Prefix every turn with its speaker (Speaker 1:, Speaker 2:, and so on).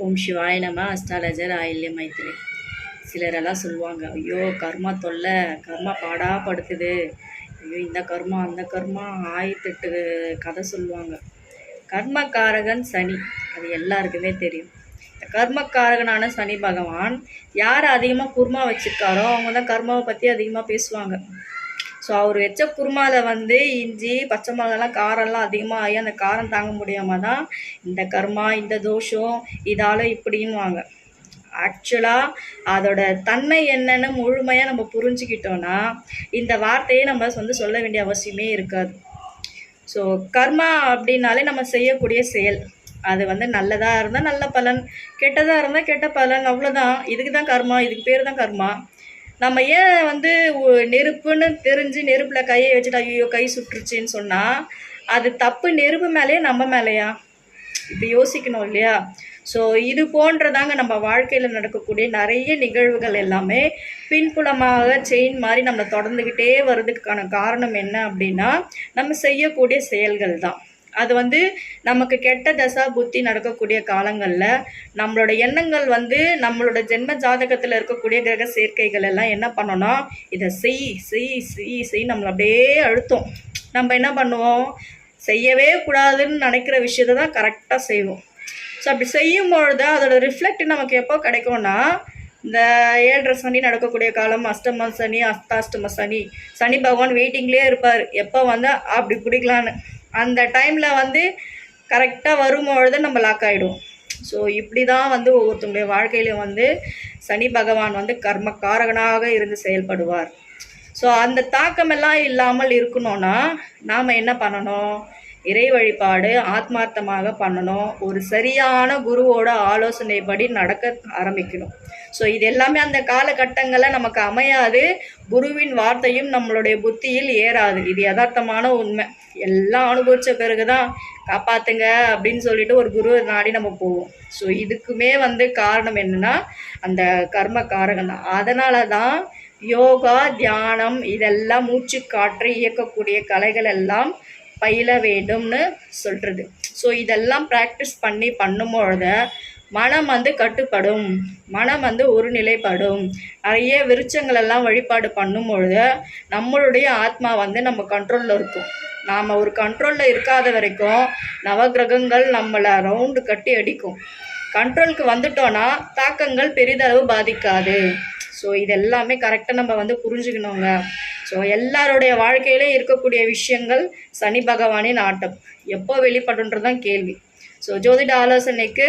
Speaker 1: ஓம் சிவாய நம. அஸ்ட்ராலஜர் ஆயில்ய மைத்திரி. சிலரெல்லாம் சொல்லுவாங்க, ஐயோ கர்மா தொல்லை, கர்மா பாடா படுத்துது, ஐயோ இந்த கர்மா அந்த கர்மா, 1008 கதை சொல்லுவாங்க. கர்மக்காரகன் சனி, அது எல்லாருக்குமே தெரியும். இந்த கர்மக்காரகனான சனி பகவான் யார் அதிகமாக குருமா வச்சுருக்காரோ அவங்க தான் கர்மாவை பற்றி அதிகமாக பேசுவாங்க. ஸோ அவர் வச்ச குருமாவில் இஞ்சி பச்சை மிளகாலாம் காரம்லாம் அதிகமாக ஆகி அந்த காரம் தாங்க முடியாமல் தான் இந்த கர்மா இந்த தோஷம் இதால் இப்படின்வாங்க. ஆக்சுவலாக அதோட தன்மை என்னன்னு முழுமையாக நம்ம புரிஞ்சுக்கிட்டோன்னா இந்த வார்த்தையை நம்ம சொல்ல வேண்டிய அவசியமே இருக்காது. ஸோ கர்மா அப்படின்னாலே நம்ம செய்யக்கூடிய செயல், அது நல்லதாக இருந்தால் நல்ல பலன், கெட்டதாக இருந்தால் கெட்ட பலன், அவ்வளோதான். இதுக்கு தான் கர்மா, இதுக்கு பேர் தான் கர்மா. நம்ம ஏன் நெருப்புன்னு தெரிஞ்சு நெருப்பில் கையை வச்சுட்டு ஐயோ கை சுட்டுருச்சின்னு சொன்னால் அது தப்பு நெருப்பு மேலேயே நம்ம மேலேயா? இப்படி யோசிக்கணும் இல்லையா? ஸோ இது போன்றதாங்க நம்ம வாழ்க்கையில் நடக்கக்கூடிய நிறைய நிகழ்வுகள் எல்லாமே பின்புலமாக செயின் மாதிரி நம்மளை தொடர்ந்துக்கிட்டே வர்றதுக்கான காரணம் என்ன அப்படின்னா நம்ம செய்யக்கூடிய செயல்கள் தான். அது நமக்கு கெட்ட தசா புத்தி நடக்கக்கூடிய காலங்களில் நம்மளோட எண்ணங்கள் நம்மளோட ஜென்ம ஜாதகத்தில் இருக்கக்கூடிய கிரக சேர்க்கைகள் எல்லாம் என்ன பண்ணோன்னா இதை செய் செய் செய் செய் நம்மளை அப்படியே அழுத்தம். நம்ம என்ன பண்ணுவோம், செய்யவே கூடாதுன்னு நினைக்கிற விஷயத்தை தான் கரெக்டாக செய்வோம். ஸோ அப்படி செய்யும்பொழுது அதோட ரிஃப்ளெக்ட் நமக்கு எப்போ கிடைக்கும்னா இந்த 7.5 சனி நடக்கக்கூடிய காலம், அஷ்டம சனி, அஷ்டாஷ்டம சனி, சனி பகவான் வெயிட்டிங்லேயே இருப்பார் எப்போ அப்படி பிடிக்கலான்னு. அந்த டைமில் கரெக்டாக வரும்பொழுது நம்ம லாக் ஆகிடும். ஸோ இப்படி தான் ஒவ்வொருத்தவங்களுடைய வாழ்க்கையிலும் சனி பகவான் கர்மக்காரகனாக இருந்து செயல்படுவார். ஸோ அந்த தாக்கமெல்லாம் இல்லாமல் இருக்கணும்னா நாம் என்ன பண்ணணும், இறை வழிபாடு ஆத்மார்த்தமாக பண்ணணும், ஒரு சரியான குருவோட ஆலோசனைப்படி நடக்க ஆரம்பிக்கணும். ஸோ இது எல்லாமே அந்த காலகட்டங்களில் நமக்கு அமையாது, குருவின் வார்த்தையும் நம்மளுடைய புத்தியில் ஏறாது. இது யதார்த்தமான உண்மை. எல்லாம் அனுபவித்த பிறகு தான் காப்பாற்றுங்க அப்படின்னு சொல்லிட்டு ஒரு குருவை நாடி நம்ம போவோம். ஸோ இதுக்குமே காரணம் என்னென்னா அந்த கர்மக்காரகன் தான். அதனால தான் யோகா தியானம் இதெல்லாம் மூச்சு காற்றை இயக்கக்கூடிய கலைகள் எல்லாம் பயில வேண்டும்னு சொல்கிறது. ஸோ இதெல்லாம் ப்ராக்டிஸ் பண்ணும்பொழுது மனம் கட்டுப்படும், மனம் ஒரு நிலைப்படும். நிறைய விருட்சங்கள் எல்லாம் வழிபாடு பண்ணும்பொழுது நம்மளுடைய ஆத்மா நம்ம கண்ட்ரோலில் இருக்கும். நாம் ஒரு கண்ட்ரோலில் இருக்காத வரைக்கும் நவகிரகங்கள் நம்மளை ரவுண்டு கட்டி அடிக்கும். கண்ட்ரோலுக்கு வந்துட்டோன்னா தாக்கங்கள் பெரிதளவு பாதிக்காது. ஸோ இதெல்லாமே கரெக்டாக நம்ம புரிஞ்சுக்கணுங்க. ஸோ எல்லாருடைய வாழ்க்கையிலே இருக்கக்கூடிய விஷயங்கள் சனி பகவானின் ஆட்டம் எப்போ வெளிப்படுன்றது தான் கேள்வி. ஸோ ஜோதிட ஆலோசனைக்கு